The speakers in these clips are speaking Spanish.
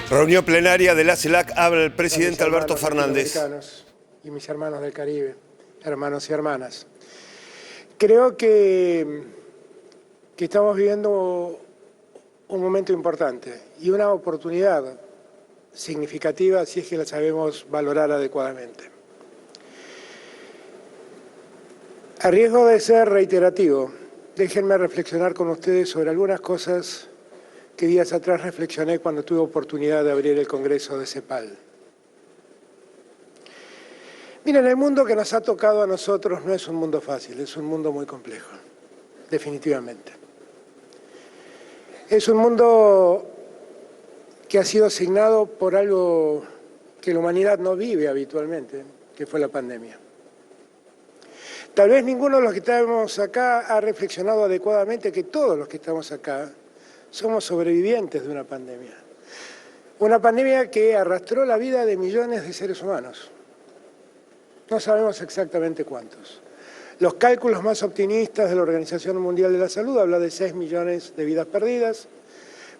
Reunión plenaria de la CELAC, habla el presidente Alberto Fernández. Y mis hermanos del Caribe, hermanos y hermanas. Creo que estamos viviendo un momento importante y una oportunidad significativa si es que la sabemos valorar adecuadamente. A riesgo de ser reiterativo, déjenme reflexionar con ustedes sobre algunas cosas que días atrás reflexioné cuando tuve oportunidad de abrir el Congreso de CEPAL. Miren, el mundo que nos ha tocado a nosotros no es un mundo fácil, es un mundo muy complejo, definitivamente. Es un mundo que ha sido asignado por algo que la humanidad no vive habitualmente, que fue la pandemia. Tal vez ninguno de los que estamos acá ha reflexionado adecuadamente que todos los que estamos acá somos sobrevivientes de una pandemia. Una pandemia que arrastró la vida de millones de seres humanos. No sabemos exactamente cuántos. Los cálculos más optimistas de la Organización Mundial de la Salud hablan de 6 millones de vidas perdidas,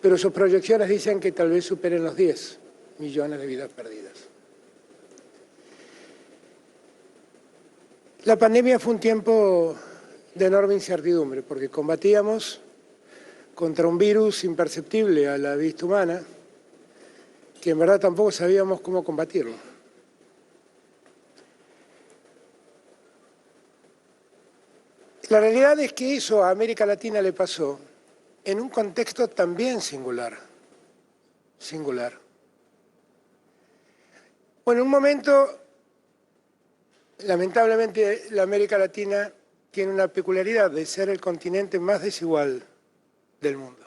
pero sus proyecciones dicen que tal vez superen los 10 millones de vidas perdidas. La pandemia fue un tiempo de enorme incertidumbre, porque combatíamos contra un virus imperceptible a la vista humana, que en verdad tampoco sabíamos cómo combatirlo. La realidad es que eso a América Latina le pasó en un contexto también singular. Bueno, en un momento, lamentablemente, la América Latina tiene una peculiaridad de ser el continente más desigual del mundo.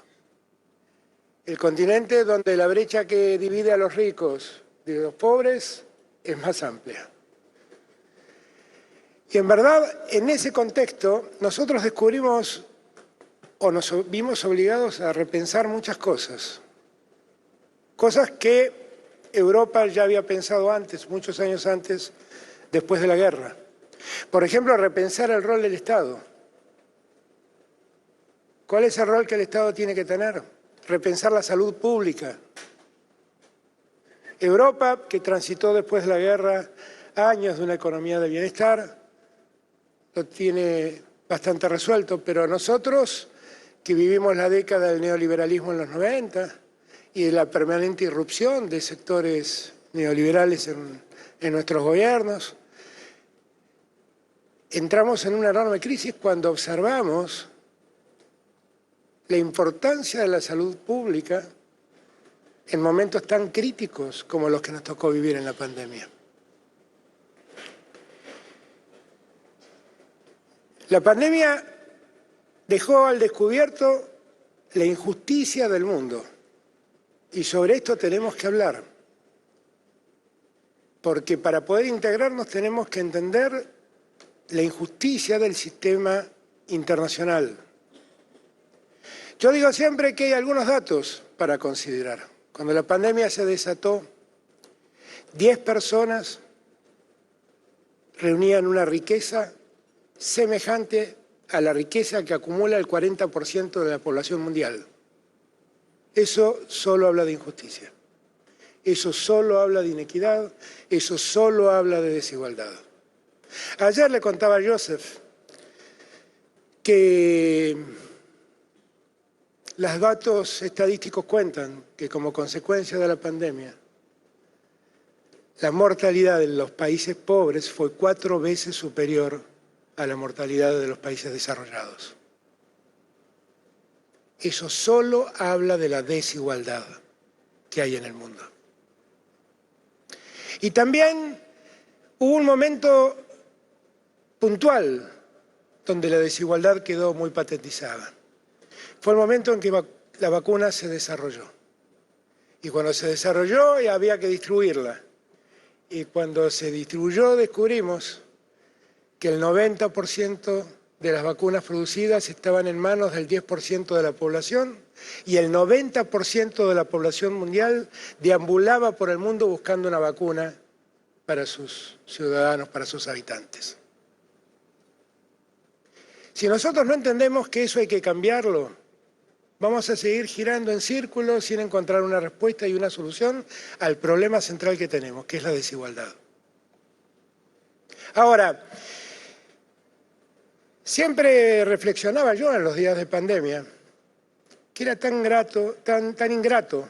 El continente donde la brecha que divide a los ricos de los pobres es más amplia. Y en verdad, en ese contexto, nosotros descubrimos o nos vimos obligados a repensar muchas cosas. Cosas que Europa ya había pensado antes, muchos años antes, después de la guerra. Por ejemplo, repensar el rol del Estado. ¿Cuál es el rol que el Estado tiene que tener? Repensar la salud pública. Europa, que transitó después de la guerra años de una economía de bienestar, lo tiene bastante resuelto, pero nosotros, que vivimos la década del neoliberalismo en los 90 y de la permanente irrupción de sectores neoliberales en nuestros gobiernos, entramos en una enorme crisis cuando observamos la importancia de la salud pública en momentos tan críticos como los que nos tocó vivir en la pandemia. La pandemia dejó al descubierto la injusticia del mundo y sobre esto tenemos que hablar, porque para poder integrarnos tenemos que entender la injusticia del sistema internacional. Yo digo siempre que hay algunos datos para considerar. Cuando la pandemia se desató, 10 personas reunían una riqueza semejante a la riqueza que acumula el 40% de la población mundial. Eso solo habla de injusticia. Eso solo habla de inequidad. Eso solo habla de desigualdad. Ayer le contaba a Joseph que los datos estadísticos cuentan que como consecuencia de la pandemia, la mortalidad de los países pobres fue 4 veces superior a la mortalidad de los países desarrollados. Eso solo habla de la desigualdad que hay en el mundo. Y también hubo un momento puntual donde la desigualdad quedó muy patentizada. Fue el momento en que la vacuna se desarrolló. Y cuando se desarrolló había que distribuirla. Y cuando se distribuyó descubrimos que el 90% de las vacunas producidas estaban en manos del 10% de la población y el 90% de la población mundial deambulaba por el mundo buscando una vacuna para sus ciudadanos, para sus habitantes. Si nosotros no entendemos que eso hay que cambiarlo, vamos a seguir girando en círculos sin encontrar una respuesta y una solución al problema central que tenemos, que es la desigualdad. Ahora, siempre reflexionaba yo en los días de pandemia que era tan ingrato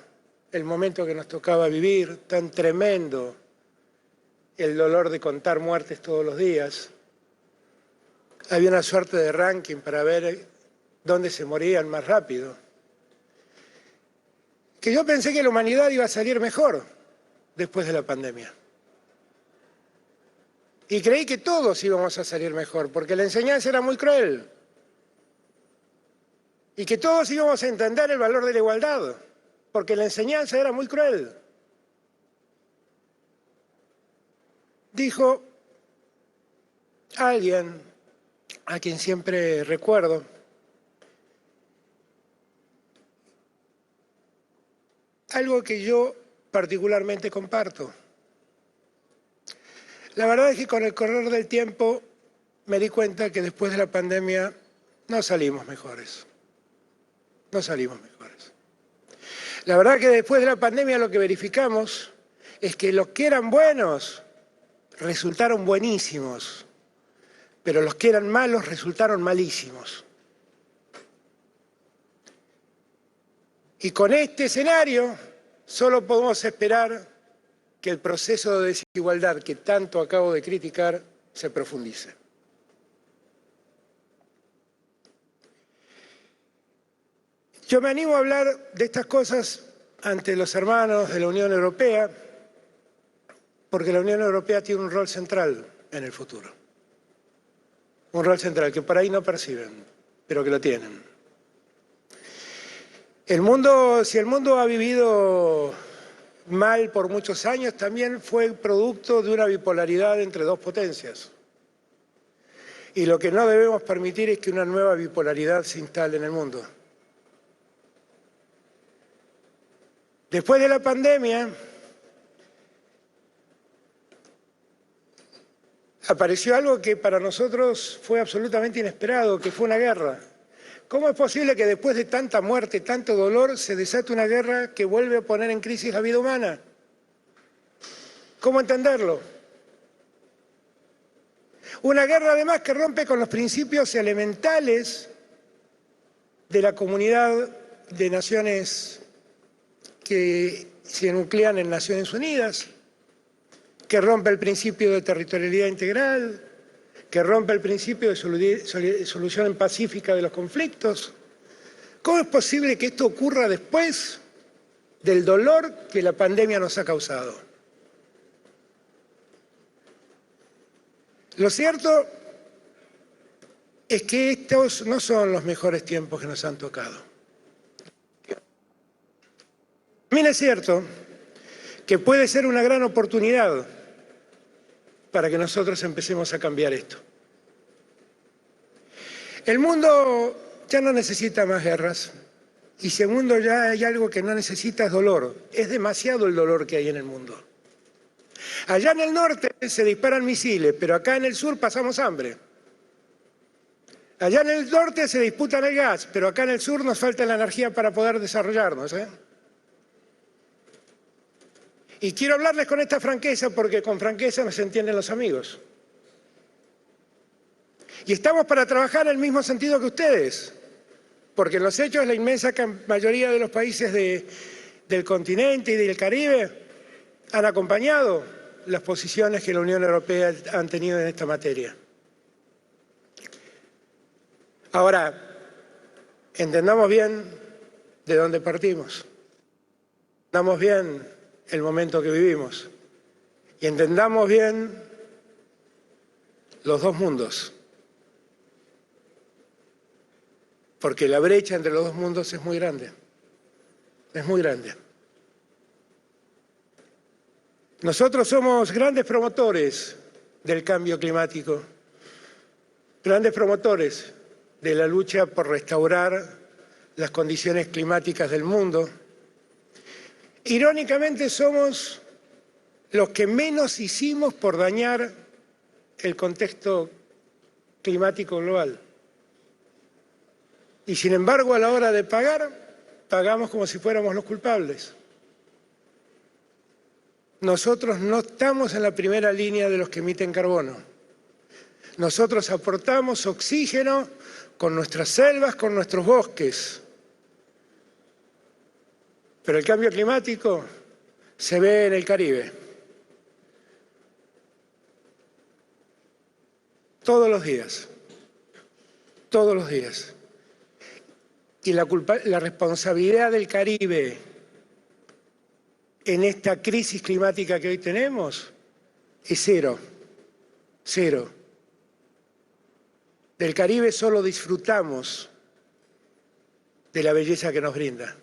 el momento que nos tocaba vivir, tan tremendo el dolor de contar muertes todos los días. Había una suerte de ranking para ver dónde se morían más rápido. Que yo pensé que la humanidad iba a salir mejor después de la pandemia. Y creí que todos íbamos a salir mejor, porque la enseñanza era muy cruel. Y que todos íbamos a entender el valor de la igualdad, porque la enseñanza era muy cruel. Dijo alguien a quien siempre recuerdo, algo que yo particularmente comparto. La verdad es que con el correr del tiempo me di cuenta que después de la pandemia no salimos mejores. No salimos mejores. La verdad que después de la pandemia lo que verificamos es que los que eran buenos resultaron buenísimos, pero los que eran malos resultaron malísimos. Y con este escenario solo podemos esperar que el proceso de desigualdad que tanto acabo de criticar se profundice. Yo me animo a hablar de estas cosas ante los hermanos de la Unión Europea, porque la Unión Europea tiene un rol central en el futuro. Un rol central que por ahí no perciben, pero que lo tienen. Si el mundo ha vivido mal por muchos años, también fue producto de una bipolaridad entre dos potencias. Y lo que no debemos permitir es que una nueva bipolaridad se instale en el mundo. Después de la pandemia, apareció algo que para nosotros fue absolutamente inesperado, que fue una guerra. ¿Cómo es posible que después de tanta muerte, tanto dolor, se desate una guerra que vuelve a poner en crisis la vida humana? ¿Cómo entenderlo? Una guerra además que rompe con los principios elementales de la comunidad de naciones que se nuclean en Naciones Unidas, que rompe el principio de territorialidad integral, que rompe el principio de solución pacífica de los conflictos. ¿Cómo es posible que esto ocurra después del dolor que la pandemia nos ha causado? Lo cierto es que estos no son los mejores tiempos que nos han tocado. También es cierto que puede ser una gran oportunidad para que nosotros empecemos a cambiar esto. El mundo ya no necesita más guerras, y si el mundo ya hay algo que no necesita es dolor. Es demasiado el dolor que hay en el mundo. Allá en el norte se disparan misiles, pero acá en el sur pasamos hambre. Allá en el norte se disputan el gas, pero acá en el sur nos falta la energía para poder desarrollarnos, Y quiero hablarles con esta franqueza porque con franqueza nos entienden los amigos. Y estamos para trabajar en el mismo sentido que ustedes, porque en los hechos la inmensa mayoría de los países del continente y del Caribe han acompañado las posiciones que la Unión Europea ha tenido en esta materia. Ahora, entendamos bien de dónde partimos. Entendamos bien el momento que vivimos y entendamos bien los dos mundos, porque la brecha entre los dos mundos es muy grande, Nosotros somos grandes promotores del cambio climático, grandes promotores de la lucha por restaurar las condiciones climáticas del mundo. Irónicamente somos los que menos hicimos por dañar el contexto climático global. Y sin embargo, a la hora de pagar, pagamos como si fuéramos los culpables. Nosotros no estamos en la primera línea de los que emiten carbono. Nosotros aportamos oxígeno con nuestras selvas, con nuestros bosques. Pero el cambio climático se ve en el Caribe. Todos los días. Todos los días. Y la responsabilidad del Caribe en esta crisis climática que hoy tenemos es cero. Cero. Del Caribe solo disfrutamos de la belleza que nos brinda.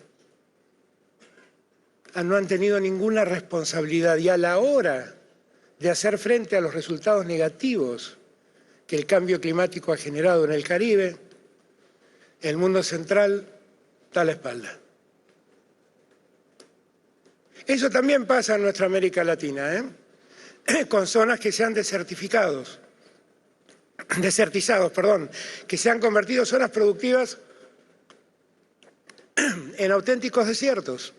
No han tenido ninguna responsabilidad y a la hora de hacer frente a los resultados negativos que el cambio climático ha generado en el Caribe, el mundo central da la espalda. Eso también pasa en nuestra América Latina, con zonas que se han desertizado, que se han convertido en zonas productivas en auténticos desiertos.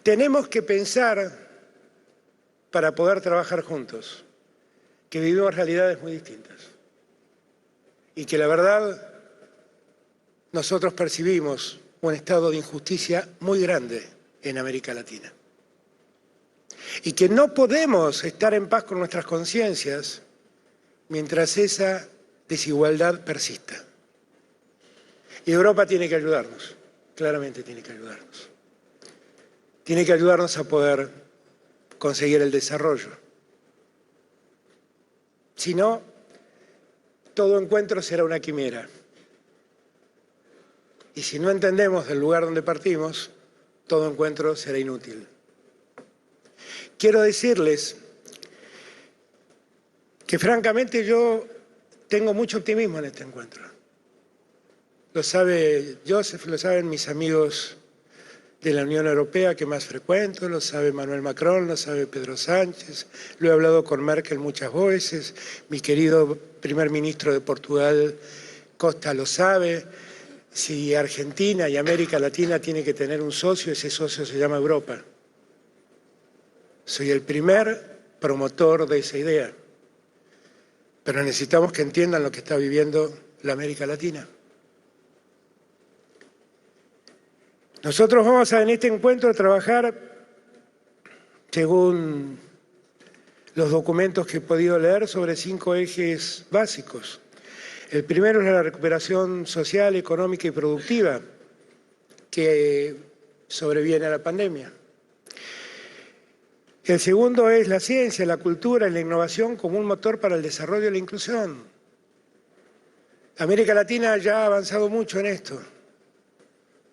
Tenemos que pensar, para poder trabajar juntos, que vivimos realidades muy distintas y que la verdad nosotros percibimos un estado de injusticia muy grande en América Latina y que no podemos estar en paz con nuestras conciencias mientras esa desigualdad persista. Y Europa tiene que ayudarnos, claramente tiene que ayudarnos. Tiene que ayudarnos a poder conseguir el desarrollo. Si no, todo encuentro será una quimera. Y si no entendemos del lugar donde partimos, todo encuentro será inútil. Quiero decirles que francamente yo tengo mucho optimismo en este encuentro. Lo sabe Joseph, lo saben mis amigos de la Unión Europea que más frecuento, lo sabe Manuel Macron, lo sabe Pedro Sánchez, lo he hablado con Merkel muchas veces, mi querido primer ministro de Portugal, Costa, lo sabe. Si Argentina y América Latina tiene que tener un socio, ese socio se llama Europa. Soy el primer promotor de esa idea, pero necesitamos que entiendan lo que está viviendo la América Latina. Nosotros vamos en este encuentro a trabajar según los documentos que he podido leer sobre 5 ejes básicos. El primero es la recuperación social, económica y productiva que sobreviene a la pandemia. El segundo es la ciencia, la cultura y la innovación como un motor para el desarrollo y la inclusión. América Latina ya ha avanzado mucho en esto.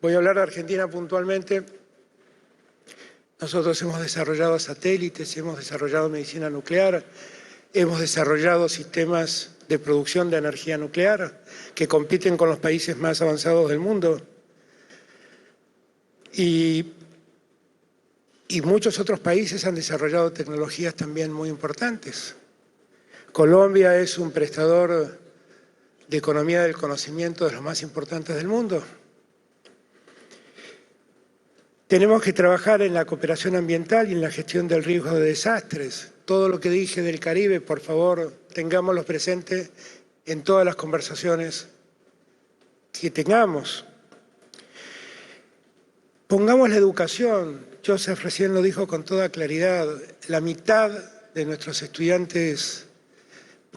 Voy a hablar de Argentina puntualmente. Nosotros hemos desarrollado satélites, hemos desarrollado medicina nuclear, hemos desarrollado sistemas de producción de energía nuclear que compiten con los países más avanzados del mundo. Y muchos otros países han desarrollado tecnologías también muy importantes. Colombia es un prestador de economía del conocimiento de los más importantes del mundo. Tenemos que trabajar en la cooperación ambiental y en la gestión del riesgo de desastres. Todo lo que dije del Caribe, por favor, tengámoslo presente en todas las conversaciones que tengamos. Pongamos la educación. Joseph recién lo dijo con toda claridad. La mitad de nuestros estudiantes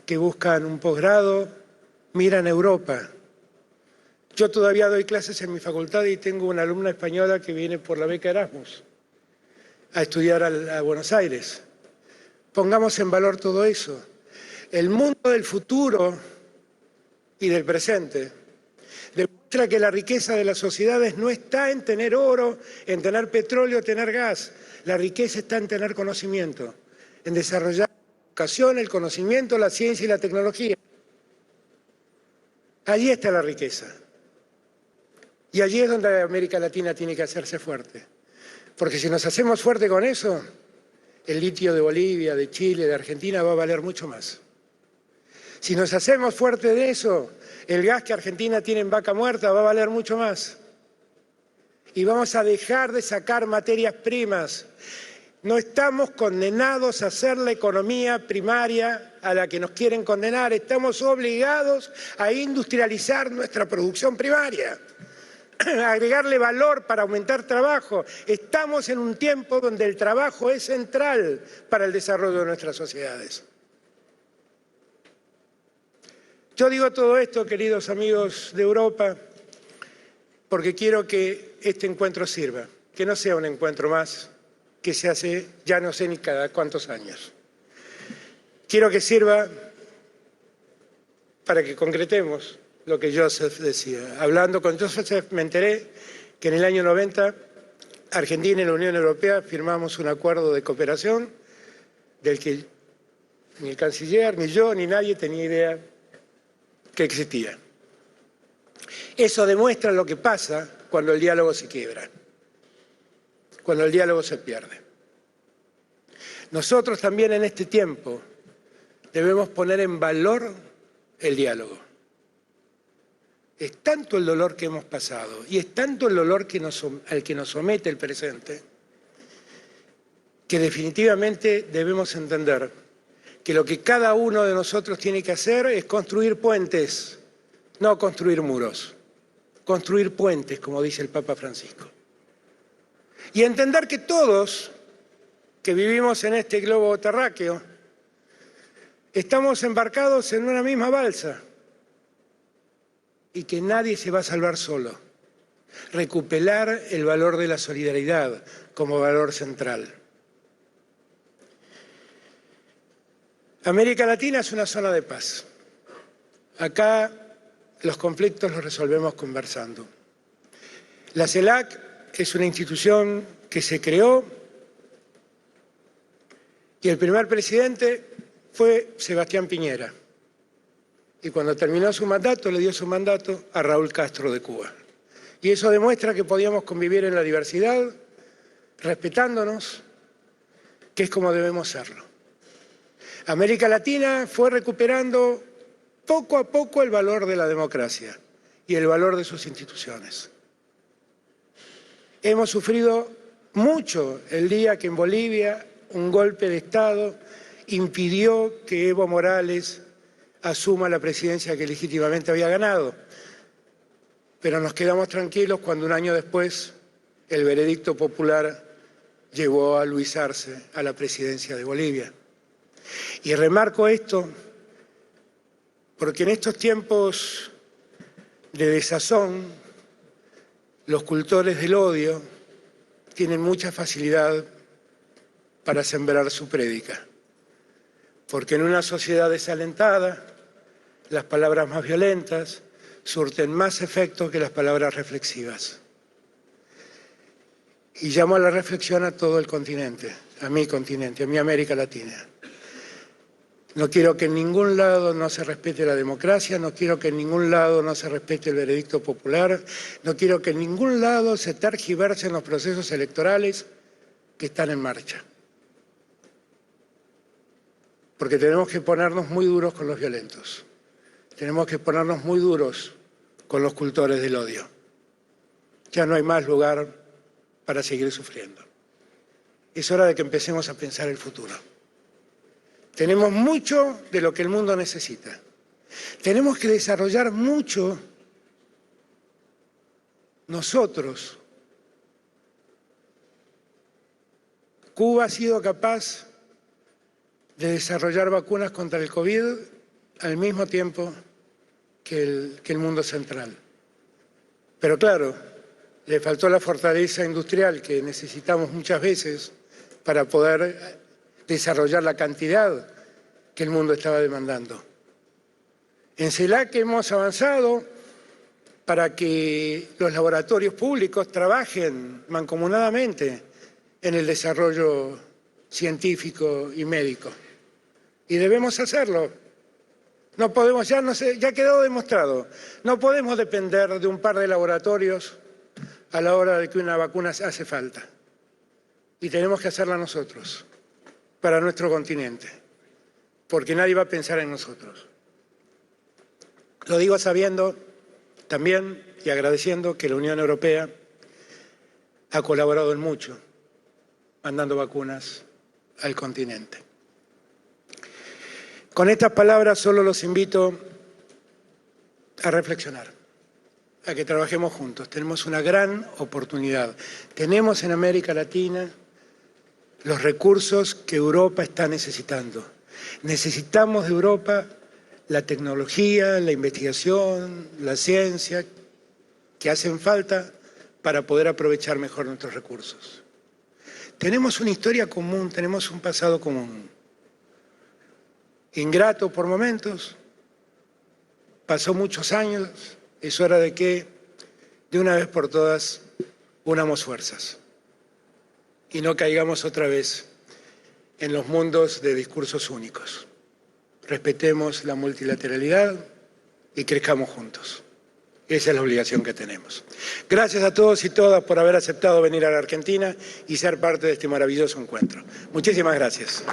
que buscan un posgrado miran a Europa. Yo todavía doy clases en mi facultad y tengo una alumna española que viene por la beca Erasmus a estudiar a Buenos Aires. Pongamos en valor todo eso. El mundo del futuro y del presente demuestra que la riqueza de las sociedades no está en tener oro, en tener petróleo, tener gas. La riqueza está en tener conocimiento, en desarrollar la educación, el conocimiento, la ciencia y la tecnología. Allí está la riqueza. Y allí es donde América Latina tiene que hacerse fuerte. Porque si nos hacemos fuerte con eso, el litio de Bolivia, de Chile, de Argentina va a valer mucho más. Si nos hacemos fuertes de eso, el gas que Argentina tiene en Vaca Muerta va a valer mucho más. Y vamos a dejar de sacar materias primas. No estamos condenados a hacer la economía primaria a la que nos quieren condenar. Estamos obligados a industrializar nuestra producción primaria, a agregarle valor para aumentar trabajo. Estamos en un tiempo donde el trabajo es central para el desarrollo de nuestras sociedades. Yo digo todo esto, queridos amigos de Europa, porque quiero que este encuentro sirva, que no sea un encuentro más que se hace ya no sé ni cada cuántos años. Quiero que sirva para que concretemos lo que Joseph decía. Hablando con Joseph me enteré que en el año 90 Argentina y la Unión Europea firmamos un acuerdo de cooperación del que ni el canciller, ni yo, ni nadie tenía idea que existía. Eso demuestra lo que pasa cuando el diálogo se quiebra, cuando el diálogo se pierde. Nosotros también en este tiempo debemos poner en valor el diálogo. Es tanto el dolor que hemos pasado y es tanto el dolor al que nos somete el presente, que definitivamente debemos entender que lo que cada uno de nosotros tiene que hacer es construir puentes, no construir muros. Construir puentes, como dice el Papa Francisco. Y entender que todos que vivimos en este globo terráqueo estamos embarcados en una misma balsa y que nadie se va a salvar solo. Recuperar el valor de la solidaridad como valor central. América Latina es una zona de paz. Acá los conflictos los resolvemos conversando. La CELAC es una institución que se creó y el primer presidente fue Sebastián Piñera. Y cuando terminó su mandato, le dio su mandato a Raúl Castro de Cuba. Y eso demuestra que podíamos convivir en la diversidad, respetándonos, que es como debemos serlo. América Latina fue recuperando poco a poco el valor de la democracia y el valor de sus instituciones. Hemos sufrido mucho el día que en Bolivia un golpe de Estado impidió que Evo Morales asuma la presidencia que legítimamente había ganado. Pero nos quedamos tranquilos cuando un año después el veredicto popular llevó a Luis Arce a la presidencia de Bolivia. Y remarco esto porque en estos tiempos de desazón, los cultores del odio tienen mucha facilidad para sembrar su prédica. Porque en una sociedad desalentada, las palabras más violentas surten más efecto que las palabras reflexivas. Y llamo a la reflexión a todo el continente, a mi América Latina. No quiero que en ningún lado no se respete la democracia, no quiero que en ningún lado no se respete el veredicto popular, no quiero que en ningún lado se tergiversen los procesos electorales que están en marcha. Porque tenemos que ponernos muy duros con los violentos. Tenemos que ponernos muy duros con los cultores del odio. Ya no hay más lugar para seguir sufriendo. Es hora de que empecemos a pensar el futuro. Tenemos mucho de lo que el mundo necesita. Tenemos que desarrollar mucho nosotros. Cuba ha sido capaz de desarrollar vacunas contra el COVID al mismo tiempo que el mundo central. Pero claro, le faltó la fortaleza industrial que necesitamos muchas veces para poder desarrollar la cantidad que el mundo estaba demandando. En CELAC hemos avanzado para que los laboratorios públicos trabajen mancomunadamente en el desarrollo científico y médico. Y debemos hacerlo. No podemos, ya quedó demostrado, no podemos depender de un par de laboratorios a la hora de que una vacuna hace falta. Y tenemos que hacerla nosotros, para nuestro continente, porque nadie va a pensar en nosotros. Lo digo sabiendo también y agradeciendo que la Unión Europea ha colaborado en mucho, mandando vacunas al continente. Con estas palabras solo los invito a reflexionar, a que trabajemos juntos. Tenemos una gran oportunidad. Tenemos en América Latina los recursos que Europa está necesitando. Necesitamos de Europa la tecnología, la investigación, la ciencia que hacen falta para poder aprovechar mejor nuestros recursos. Tenemos una historia común, tenemos un pasado común. Ingrato por momentos, pasó muchos años, es hora de que de una vez por todas unamos fuerzas y no caigamos otra vez en los mundos de discursos únicos. Respetemos la multilateralidad y crezcamos juntos. Esa es la obligación que tenemos. Gracias a todos y todas por haber aceptado venir a la Argentina y ser parte de este maravilloso encuentro. Muchísimas gracias.